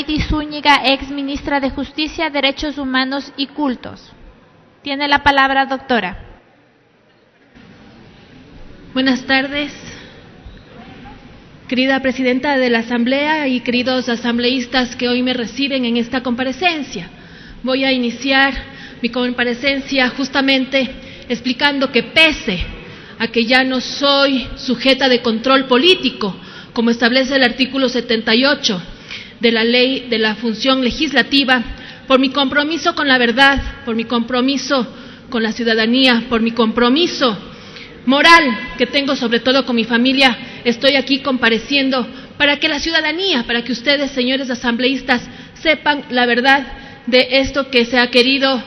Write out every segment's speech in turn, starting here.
Lady Zúñiga, ex ministra de Justicia, Derechos Humanos y Cultos. Tiene la palabra, doctora. Buenas tardes, querida presidenta de la Asamblea y queridos asambleístas que hoy me reciben en esta comparecencia. Voy a iniciar mi comparecencia justamente explicando que pese a que ya no soy sujeta de control político, como establece el artículo 78 de la Ley de la Función Legislativa, por mi compromiso con la verdad, por mi compromiso con la ciudadanía, por mi compromiso moral que tengo sobre todo con mi familia, estoy aquí compareciendo para que la ciudadanía, para que ustedes, señores asambleístas, sepan la verdad de esto que se ha querido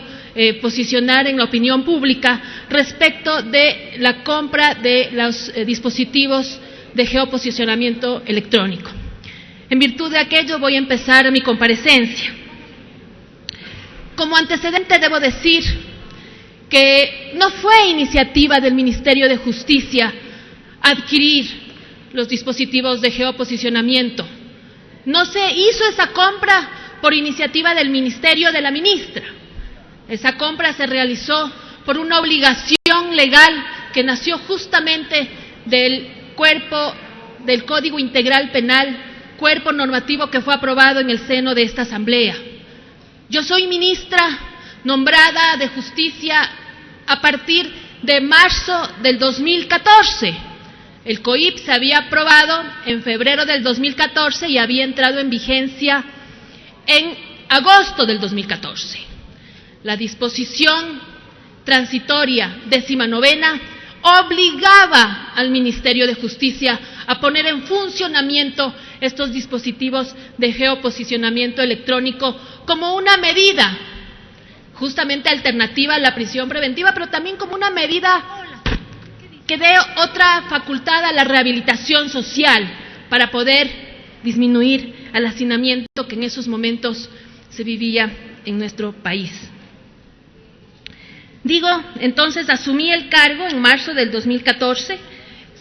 posicionar en la opinión pública respecto de la compra de los dispositivos de geoposicionamiento electrónico. En virtud de aquello voy a empezar mi comparecencia. Como antecedente debo decir que no fue iniciativa del Ministerio de Justicia adquirir los dispositivos de geoposicionamiento. No se hizo esa compra por iniciativa del Ministerio de la ministra. Esa compra se realizó por una obligación legal que nació justamente del cuerpo del Código Integral Penal, cuerpo normativo que fue aprobado en el seno de esta Asamblea. Yo soy ministra nombrada de Justicia a partir de marzo del 2014. El COIP se había aprobado en febrero del 2014 y había entrado en vigencia en agosto del 2014. La disposición transitoria 19ª obligaba al Ministerio de Justicia a poner en funcionamiento estos dispositivos de geoposicionamiento electrónico como una medida justamente alternativa a la prisión preventiva, pero también como una medida que dé otra facultad a la rehabilitación social para poder disminuir el hacinamiento que en esos momentos se vivía en nuestro país. Digo, entonces asumí el cargo en marzo del 2014,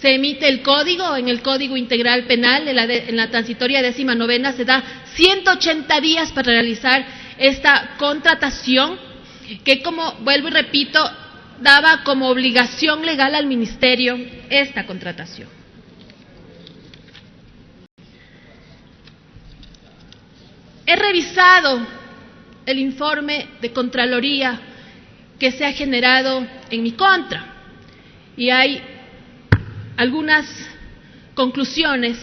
se emite el código, en el Código Integral Penal, en la transitoria 19ª se da 180 días para realizar esta contratación que, como vuelvo y repito, daba como obligación legal al Ministerio esta contratación. He revisado el informe de Contraloría que se ha generado en mi contra y hay algunas conclusiones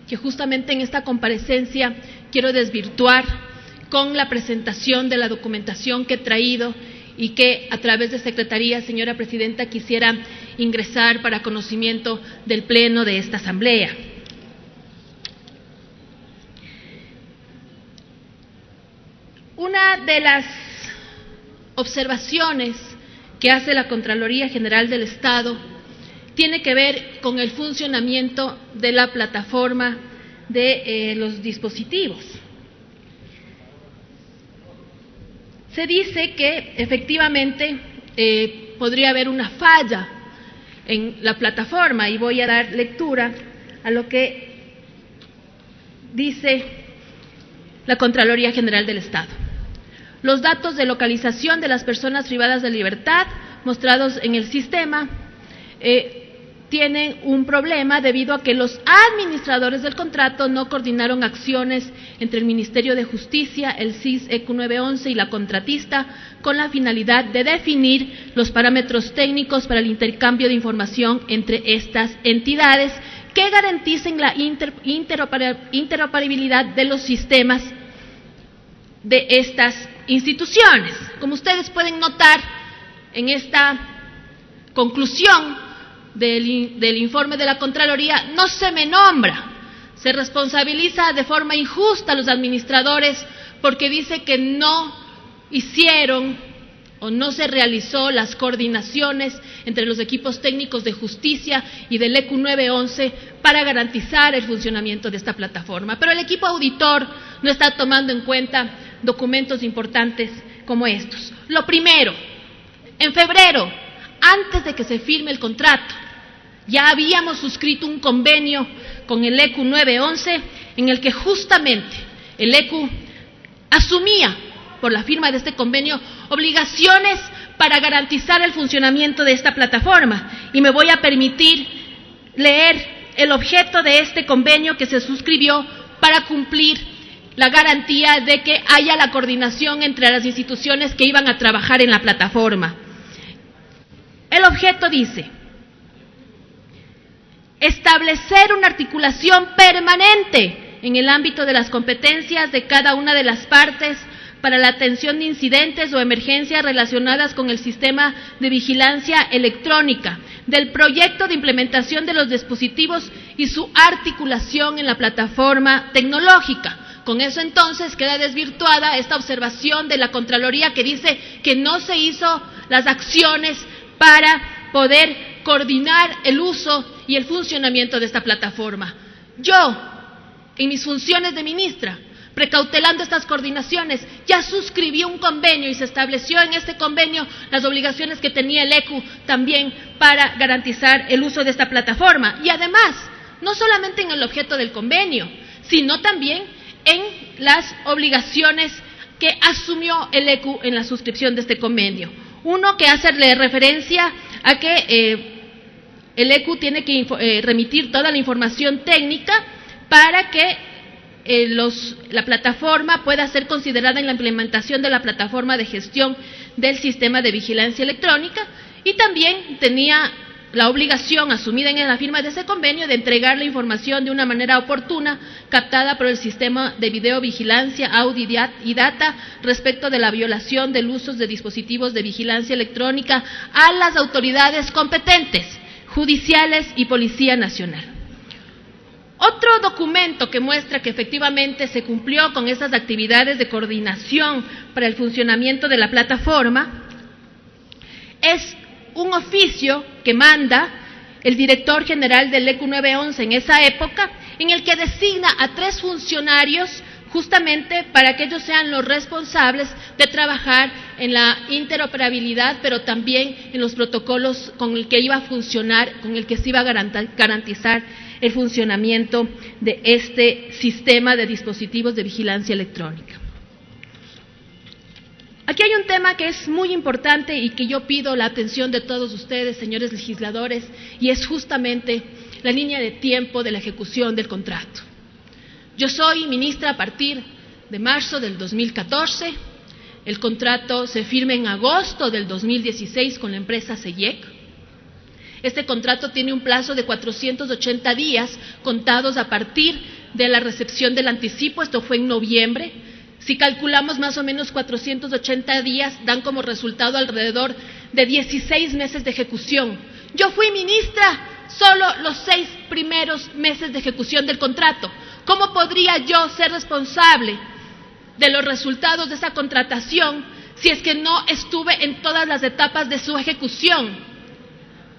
que justamente en esta comparecencia quiero desvirtuar con la presentación de la documentación que he traído y que a través de Secretaría, señora Presidenta, quisiera ingresar para conocimiento del Pleno de esta Asamblea. Una de las observaciones que hace la Contraloría General del Estado tiene que ver con el funcionamiento de la plataforma de los dispositivos. Se dice que efectivamente podría haber una falla en la plataforma y voy a dar lectura a lo que dice la Contraloría General del Estado. Los datos de localización de las personas privadas de libertad mostrados en el sistema tienen un problema debido a que los administradores del contrato no coordinaron acciones entre el Ministerio de Justicia, el CIS EQ 911 y la contratista con la finalidad de definir los parámetros técnicos para el intercambio de información entre estas entidades que garanticen la interoperabilidad de los sistemas de estas instituciones. Como ustedes pueden notar en esta conclusión del informe de la Contraloría, no se me nombra, se responsabiliza de forma injusta a los administradores porque dice que no hicieron o no se realizó las coordinaciones entre los equipos técnicos de justicia y del EQ 911 para garantizar el funcionamiento de esta plataforma. Pero el equipo auditor no está tomando en cuenta documentos importantes como estos. Lo primero, en febrero, antes de que se firme el contrato, ya habíamos suscrito un convenio con el EQ 911 en el que justamente el ECU asumía, por la firma de este convenio, obligaciones para garantizar el funcionamiento de esta plataforma. Y me voy a permitir leer el objeto de este convenio que se suscribió para cumplir la garantía de que haya la coordinación entre las instituciones que iban a trabajar en la plataforma. El objeto dice: establecer una articulación permanente en el ámbito de las competencias de cada una de las partes para la atención de incidentes o emergencias relacionadas con el sistema de vigilancia electrónica, del proyecto de implementación de los dispositivos y su articulación en la plataforma tecnológica. Con eso entonces queda desvirtuada esta observación de la Contraloría que dice que no se hizo las acciones para poder coordinar el uso y el funcionamiento de esta plataforma. Yo, en mis funciones de ministra, precautelando estas coordinaciones, ya suscribí un convenio y se estableció en este convenio las obligaciones que tenía el ECU también para garantizar el uso de esta plataforma. Y además, no solamente en el objeto del convenio, sino también en las obligaciones que asumió el ECU en la suscripción de este convenio. Uno, que hace referencia a que el ECU tiene que remitir toda la información técnica para que la plataforma pueda ser considerada en la implementación de la plataforma de gestión del sistema de vigilancia electrónica, y también tenía la obligación asumida en la firma de ese convenio de entregar la información de una manera oportuna captada por el sistema de videovigilancia, audio y data respecto de la violación del uso de dispositivos de vigilancia electrónica a las autoridades competentes, judiciales y Policía Nacional. Otro documento que muestra que efectivamente se cumplió con estas actividades de coordinación para el funcionamiento de la plataforma es un oficio que manda el director general del ECU 911 en esa época, en el que designa a 3 funcionarios justamente para que ellos sean los responsables de trabajar en la interoperabilidad, pero también en los protocolos con el que iba a funcionar, con el que se iba a garantizar el funcionamiento de este sistema de dispositivos de vigilancia electrónica. Aquí hay un tema que es muy importante y que yo pido la atención de todos ustedes, señores legisladores, y es justamente la línea de tiempo de la ejecución del contrato. Yo soy ministra a partir de marzo del 2014, el contrato se firma en agosto del 2016 con la empresa CEIEC. Este contrato tiene un plazo de 480 días contados a partir de la recepción del anticipo, esto fue en noviembre. Si calculamos más o menos 480 días, dan como resultado alrededor de 16 meses de ejecución. Yo fui ministra solo los 6 primeros meses de ejecución del contrato. ¿Cómo podría yo ser responsable de los resultados de esa contratación si es que no estuve en todas las etapas de su ejecución?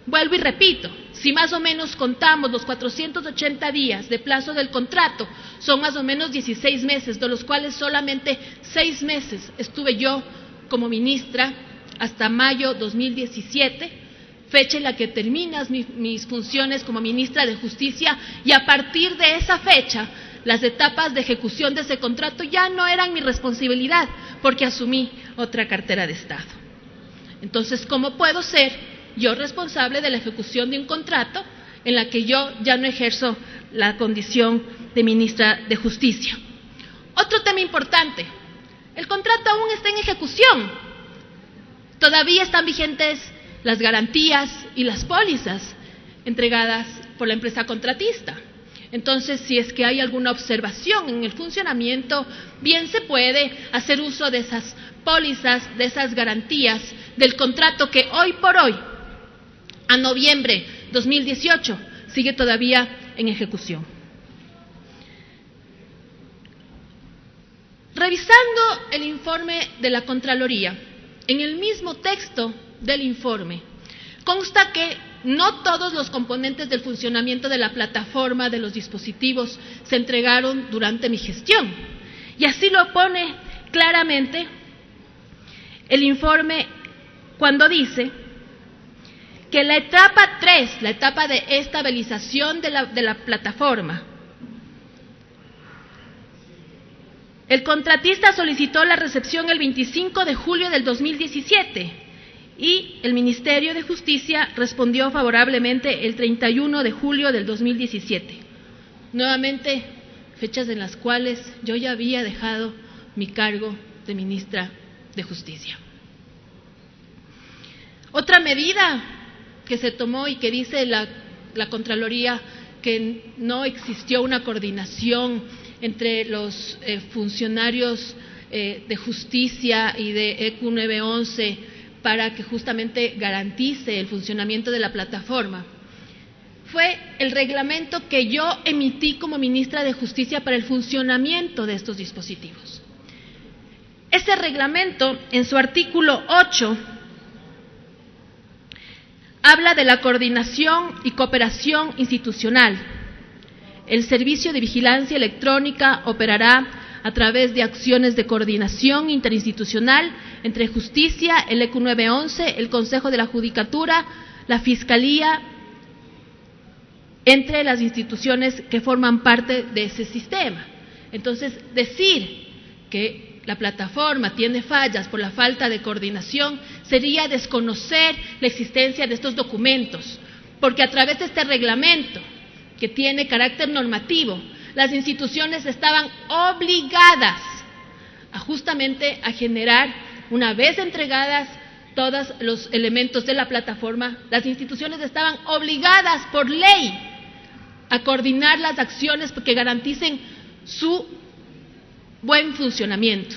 Vuelvo y repito, si más o menos contamos los 480 días de plazo del contrato, son más o menos 16 meses, de los cuales solamente 6 meses estuve yo como ministra hasta mayo 2017, fecha en la que terminas mis funciones como ministra de Justicia, y a partir de esa fecha, las etapas de ejecución de ese contrato ya no eran mi responsabilidad, porque asumí otra cartera de Estado. Entonces, ¿cómo puedo ser yo responsable de la ejecución de un contrato en la que yo ya no ejerzo la condición de ministra de Justicia? Otro tema importante, el contrato aún está en ejecución, todavía están vigentes las garantías y las pólizas entregadas por la empresa contratista. Entonces, si es que hay alguna observación en el funcionamiento, bien se puede hacer uso de esas pólizas, de esas garantías del contrato que hoy por hoy, a noviembre 2018, sigue todavía en ejecución. Revisando el informe de la Contraloría, en el mismo texto del informe, consta que no todos los componentes del funcionamiento de la plataforma de los dispositivos se entregaron durante mi gestión. Y así lo pone claramente el informe cuando dice que la etapa 3, la etapa de estabilización de la plataforma, El contratista solicitó la recepción el 25 de julio del 2017 y el Ministerio de Justicia respondió favorablemente el 31 de julio del 2017. Nuevamente, fechas en las cuales yo ya había dejado mi cargo de ministra de Justicia. Otra medida que se tomó y que dice la Contraloría que no existió una coordinación entre los funcionarios de justicia y de EQ 911 para que justamente garantice el funcionamiento de la plataforma, fue el reglamento que yo emití como ministra de Justicia para el funcionamiento de estos dispositivos. Este reglamento, en su artículo 8, habla de la coordinación y cooperación institucional. El Servicio de Vigilancia Electrónica operará a través de acciones de coordinación interinstitucional entre Justicia, el EQ 911, el Consejo de la Judicatura, la Fiscalía, entre las instituciones que forman parte de ese sistema. Entonces, decir que la plataforma tiene fallas por la falta de coordinación sería desconocer la existencia de estos documentos, porque a través de este reglamento, que tiene carácter normativo, las instituciones estaban obligadas justamente a generar, una vez entregadas todos los elementos de la plataforma, las instituciones estaban obligadas por ley a coordinar las acciones que garanticen su buen funcionamiento.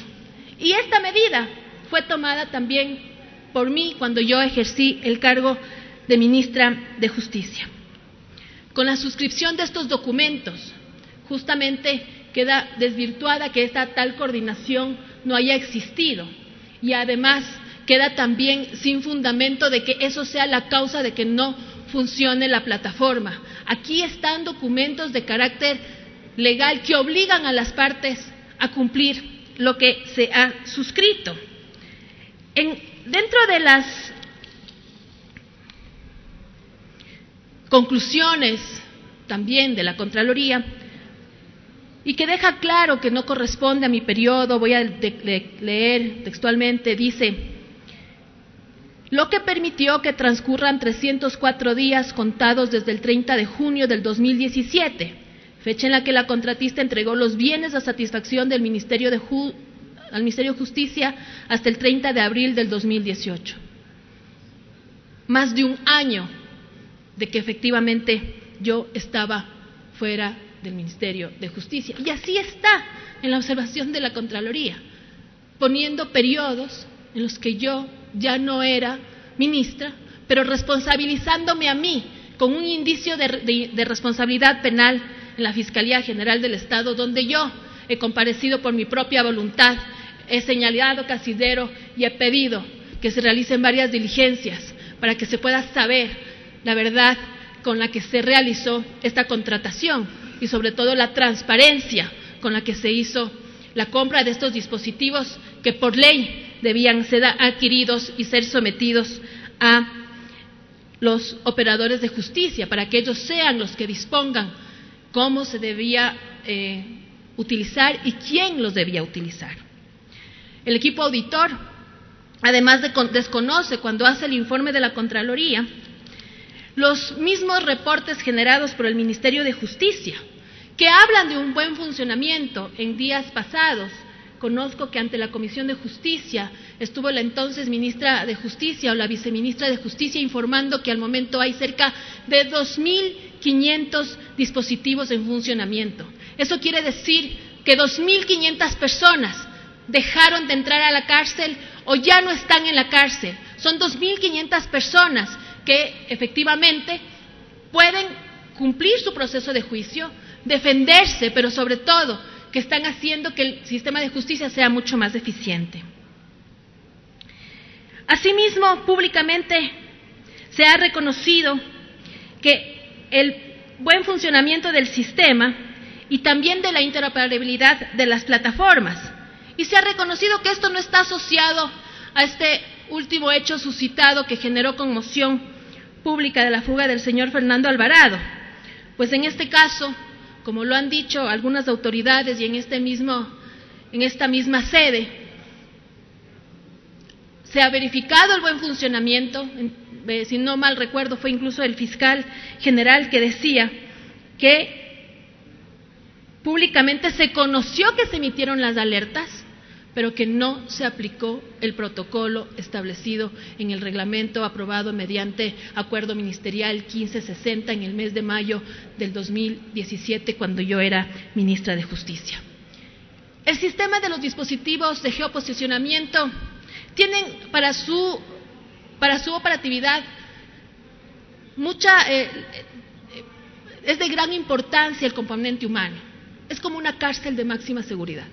Y esta medida fue tomada también por mí cuando yo ejercí el cargo de ministra de Justicia. Con la suscripción de estos documentos, justamente queda desvirtuada que esta tal coordinación no haya existido y además queda también sin fundamento de que eso sea la causa de que no funcione la plataforma. Aquí están documentos de carácter legal que obligan a las partes a cumplir lo que se ha suscrito. Dentro de las conclusiones también de la Contraloría, y que deja claro que no corresponde a mi periodo, voy a leer textualmente, dice: lo que permitió que transcurran 304 días contados desde el 30 de junio del 2017, fecha en la que la contratista entregó los bienes a satisfacción del Ministerio de Justicia, hasta el 30 de abril del 2018. Más de un año de que efectivamente yo estaba fuera del Ministerio de Justicia. Y así está en la observación de la Contraloría, poniendo periodos en los que yo ya no era ministra, pero responsabilizándome a mí con un indicio de responsabilidad penal en la Fiscalía General del Estado, donde yo he comparecido por mi propia voluntad, he señalado casidero y he pedido que se realicen varias diligencias para que se pueda saber la verdad con la que se realizó esta contratación y sobre todo la transparencia con la que se hizo la compra de estos dispositivos que por ley debían ser adquiridos y ser sometidos a los operadores de justicia para que ellos sean los que dispongan cómo se debía utilizar y quién los debía utilizar. El equipo auditor, además desconoce cuando hace el informe de la Contraloría los mismos reportes generados por el Ministerio de Justicia, que hablan de un buen funcionamiento. En días pasados, conozco que ante la Comisión de Justicia estuvo la entonces ministra de Justicia o la viceministra de Justicia informando que al momento hay cerca de 2.500 dispositivos en funcionamiento. Eso quiere decir que 2.500 personas dejaron de entrar a la cárcel o ya no están en la cárcel. Son 2.500 personas que efectivamente pueden cumplir su proceso de juicio, defenderse, pero sobre todo que están haciendo que el sistema de justicia sea mucho más eficiente. Asimismo, públicamente se ha reconocido que el buen funcionamiento del sistema y también de la interoperabilidad de las plataformas, y se ha reconocido que esto no está asociado a este último hecho suscitado que generó conmoción pública de la fuga del señor Fernando Alvarado, pues en este caso, como lo han dicho algunas autoridades y en este mismo en esta misma sede, se ha verificado el buen funcionamiento. Si no mal recuerdo, fue incluso el fiscal general que decía que públicamente se conoció que se emitieron las alertas, pero que no se aplicó el protocolo establecido en el reglamento aprobado mediante acuerdo ministerial 1560 en el mes de mayo del 2017, cuando yo era ministra de Justicia. El sistema de los dispositivos de geoposicionamiento tienen para su operatividad es de gran importancia el componente humano. Es como una cárcel de máxima seguridad.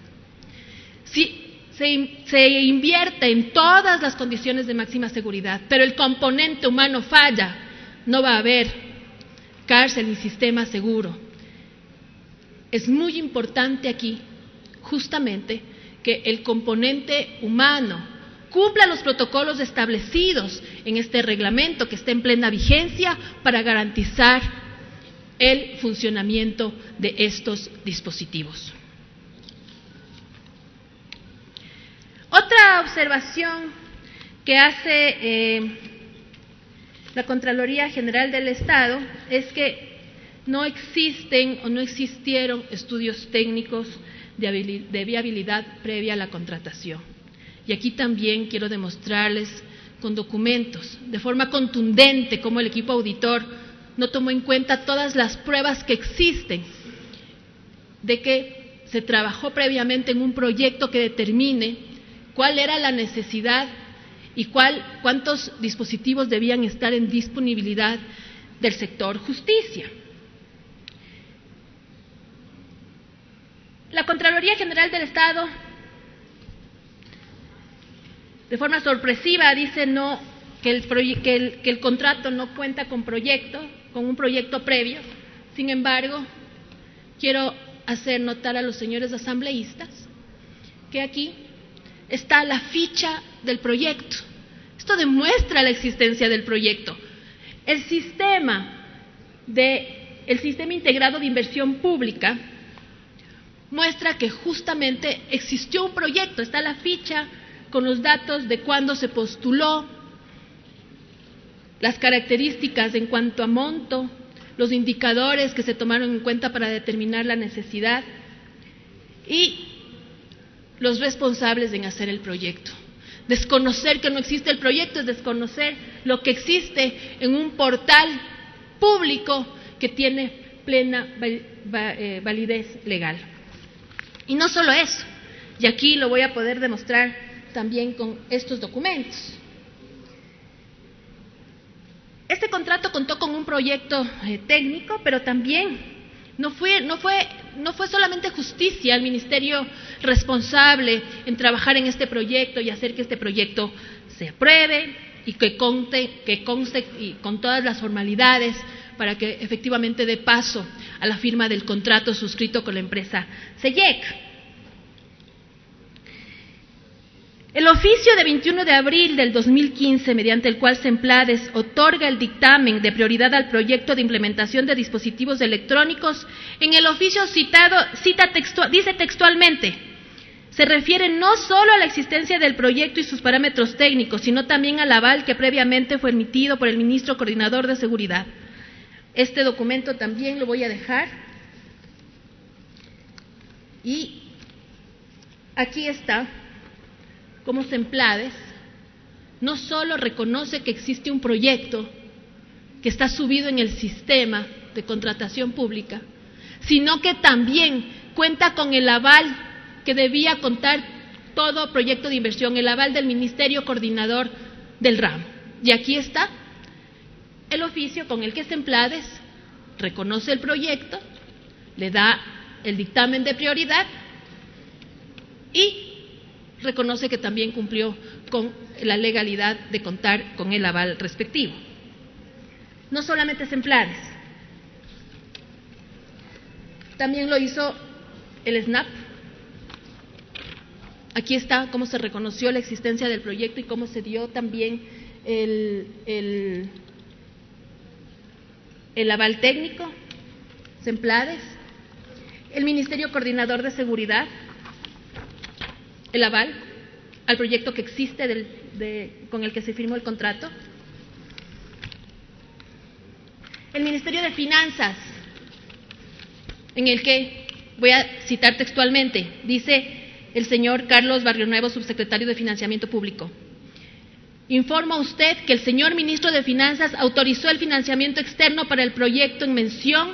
Si se invierte en todas las condiciones de máxima seguridad, pero el componente humano falla, no va a haber cárcel ni sistema seguro. Es muy importante aquí, justamente, que el componente humano cumpla los protocolos establecidos en este reglamento que está en plena vigencia para garantizar el funcionamiento de estos dispositivos. Otra observación que hace la Contraloría General del Estado es que no existen o no existieron estudios técnicos de viabilidad previa a la contratación. Y aquí también quiero demostrarles con documentos, de forma contundente, cómo el equipo auditor no tomó en cuenta todas las pruebas que existen de que se trabajó previamente en un proyecto que determine cuál era la necesidad y cuántos dispositivos debían estar en disponibilidad del sector justicia. La Contraloría General del Estado, de forma sorpresiva, dice que el contrato no cuenta con un proyecto previo. Sin embargo, quiero hacer notar a los señores asambleístas que aquí está la ficha del proyecto. Esto demuestra la existencia del proyecto. El sistema integrado de inversión pública muestra que justamente existió un proyecto. Está la ficha con los datos de cuándo se postuló, las características en cuanto a monto, los indicadores que se tomaron en cuenta para determinar la necesidad y los responsables en hacer el proyecto. Desconocer que no existe el proyecto es desconocer lo que existe en un portal público que tiene plena validez legal. Y no solo eso, y aquí lo voy a poder demostrar también con estos documentos. Este contrato contó con un proyecto técnico, pero también no fue solamente Justicia el ministerio responsable en trabajar en este proyecto y hacer que este proyecto se apruebe y que conste y con todas las formalidades para que efectivamente dé paso a la firma del contrato suscrito con la empresa CEYEC. El oficio de 21 de abril del 2015, mediante el cual Semplades otorga el dictamen de prioridad al proyecto de implementación de dispositivos electrónicos, en el oficio citado dice textualmente: se refiere no solo a la existencia del proyecto y sus parámetros técnicos, sino también al aval que previamente fue emitido por el ministro coordinador de Seguridad. Este documento también lo voy a dejar. Y aquí está cómo Semplades no solo reconoce que existe un proyecto que está subido en el sistema de contratación pública, sino que también cuenta con el aval que debía contar todo proyecto de inversión, el aval del Ministerio Coordinador del ramo. Y aquí está el oficio con el que Semplades reconoce el proyecto, le da el dictamen de prioridad y reconoce que también cumplió con la legalidad de contar con el aval respectivo. No solamente Semplades, también lo hizo el SNAP. Aquí está cómo se reconoció la existencia del proyecto y cómo se dio también el aval técnico. Semplades, el Ministerio Coordinador de Seguridad, el aval al proyecto que existe con el que se firmó el contrato. El Ministerio de Finanzas, en el que, voy a citar textualmente, dice el señor Carlos Barrionuevo, subsecretario de Financiamiento Público: informa usted que el señor ministro de Finanzas autorizó el financiamiento externo para el proyecto en mención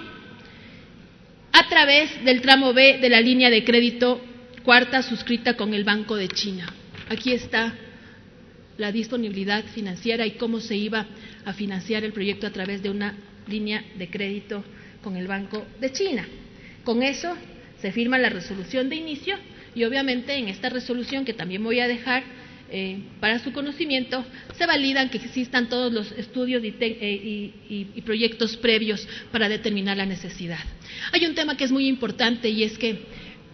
a través del tramo B de la línea de crédito cuarta suscrita con el Banco de China. Aquí está la disponibilidad financiera y cómo se iba a financiar el proyecto a través de una línea de crédito con el Banco de China. Con eso se firma la resolución de inicio y obviamente en esta resolución, que también voy a dejar para su conocimiento, se validan que existan todos los estudios y proyectos previos para determinar la necesidad. Hay un tema que es muy importante y es que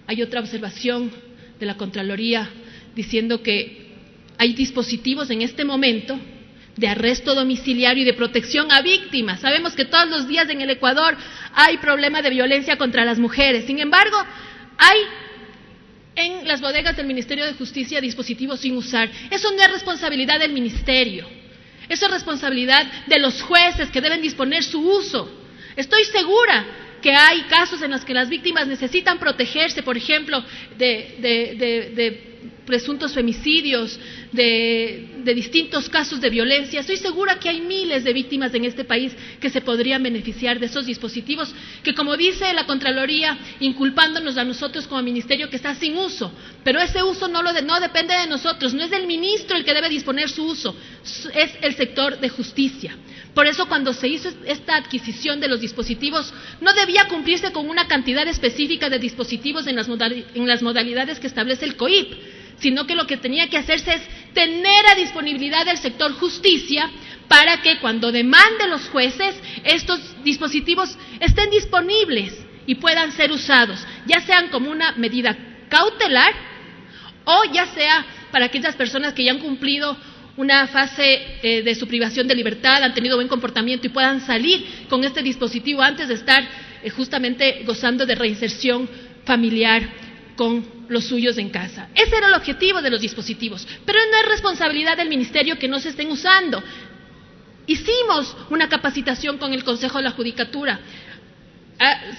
hay otra observación de la Contraloría diciendo que hay dispositivos en este momento de arresto domiciliario y de protección a víctimas. Sabemos que todos los días en el Ecuador hay problema de violencia contra las mujeres. Sin embargo, hay en las bodegas del Ministerio de Justicia dispositivos sin usar. Eso no es responsabilidad del Ministerio, eso es responsabilidad de los jueces que deben disponer su uso. Estoy segura que hay casos en los que las víctimas necesitan protegerse, por ejemplo, de presuntos femicidios, de distintos casos de violencia. Estoy segura que hay miles de víctimas en este país que se podrían beneficiar de esos dispositivos que, como dice la Contraloría, inculpándonos a nosotros como ministerio, que está sin uso. Pero ese uso no depende de nosotros, no es del ministro el que debe disponer su uso, es el sector de justicia. Por eso, cuando se hizo esta adquisición de los dispositivos, no debía cumplirse con una cantidad específica de dispositivos en las modalidades que establece el COIP, sino que lo que tenía que hacerse es tener a disponibilidad del sector justicia para que cuando demanden los jueces, estos dispositivos estén disponibles y puedan ser usados, ya sean como una medida cautelar o ya sea para aquellas personas que ya han cumplido una fase de su privación de libertad, han tenido buen comportamiento y puedan salir con este dispositivo antes de estar justamente gozando de reinserción familiar con los suyos en casa. Ese era el objetivo de los dispositivos, pero no es responsabilidad del ministerio que no se estén usando. Hicimos una capacitación con el Consejo de la Judicatura.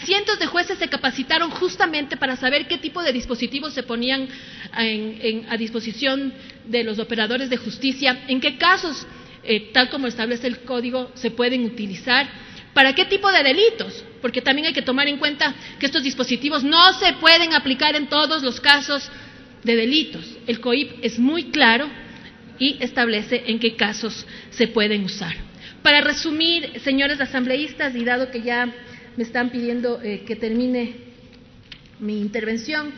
Cientos de jueces se capacitaron justamente para saber qué tipo de dispositivos se ponían a disposición de los operadores de justicia, en qué casos, tal como establece el código, se pueden utilizar, para qué tipo de delitos, porque también hay que tomar en cuenta que estos dispositivos no se pueden aplicar en todos los casos de delitos. El COIP es muy claro y establece en qué casos se pueden usar. Para resumir, señores asambleístas, y dado que ya me están pidiendo que termine mi intervención,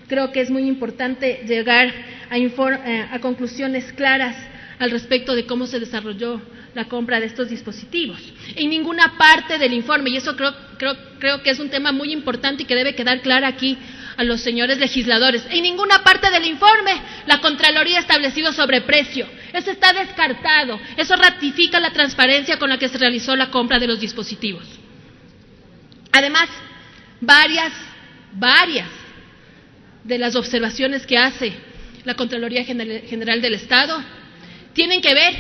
creo que es muy importante llegar a conclusiones claras al respecto de cómo se desarrolló la compra de estos dispositivos. En ninguna parte del informe, y eso creo que es un tema muy importante y que debe quedar claro aquí a los señores legisladores, en ninguna parte del informe la Contraloría ha establecido sobreprecio. Eso está descartado. Eso ratifica la transparencia con la que se realizó la compra de los dispositivos. Además, varias de las observaciones que hace la Contraloría General del Estado tienen que ver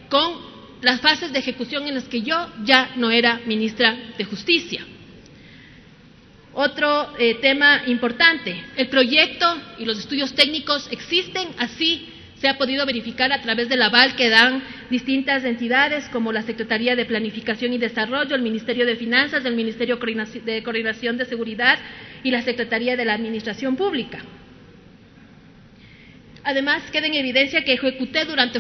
con las fases de ejecución en las que yo ya no era ministra de Justicia. Otro tema importante, el proyecto y los estudios técnicos existen, así se ha podido verificar a través del aval que dan distintas entidades como la Secretaría de Planificación y Desarrollo, el Ministerio de Finanzas, el Ministerio de Coordinación de Seguridad y la Secretaría de la Administración Pública. Además, queda en evidencia que ejecuté durante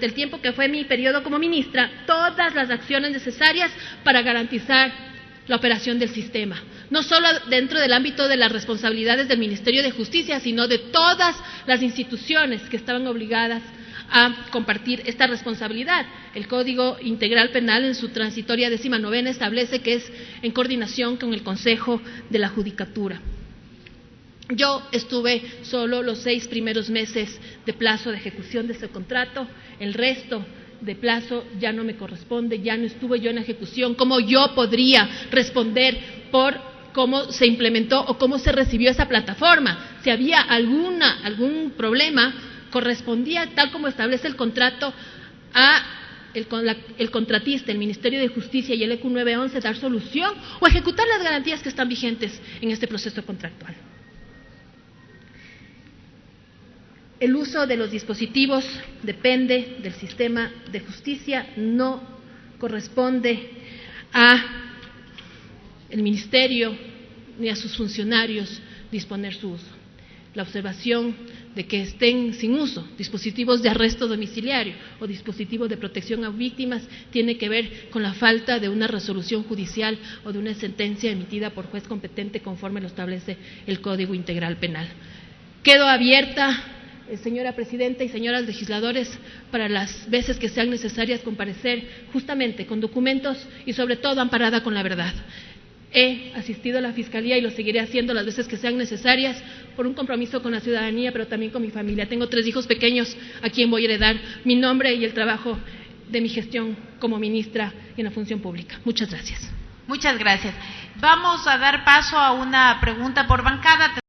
el tiempo que fue mi periodo como ministra todas las acciones necesarias para garantizar la operación del sistema, no solo dentro del ámbito de las responsabilidades del Ministerio de Justicia, sino de todas las instituciones que estaban obligadas a compartir esta responsabilidad. El Código Integral Penal, en su transitoria 19ª, establece que es en coordinación con el Consejo de la Judicatura. Yo estuve solo los 6 primeros meses de plazo de ejecución de ese contrato, el resto de plazo ya no me corresponde, ya no estuve yo en ejecución. ¿Cómo yo podría responder por cómo se implementó o cómo se recibió esa plataforma. Si había algún problema, correspondía, tal como establece el contrato, el contratista, el Ministerio de Justicia y el EQ 911 dar solución o ejecutar las garantías que están vigentes en este proceso contractual. El uso de los dispositivos depende del sistema de justicia, no corresponde a el Ministerio ni a sus funcionarios disponer su uso. La observación de que estén sin uso dispositivos de arresto domiciliario o dispositivos de protección a víctimas tiene que ver con la falta de una resolución judicial o de una sentencia emitida por juez competente conforme lo establece el Código Integral Penal. Quedo abierta, señora Presidenta y señoras legisladores, para las veces que sean necesarias comparecer justamente con documentos y sobre todo amparada con la verdad. He asistido a la Fiscalía y lo seguiré haciendo las veces que sean necesarias por un compromiso con la ciudadanía, pero también con mi familia. Tengo 3 hijos pequeños a quien voy a heredar mi nombre y el trabajo de mi gestión como ministra en la función pública. Muchas gracias. Muchas gracias. Vamos a dar paso a una pregunta por bancada.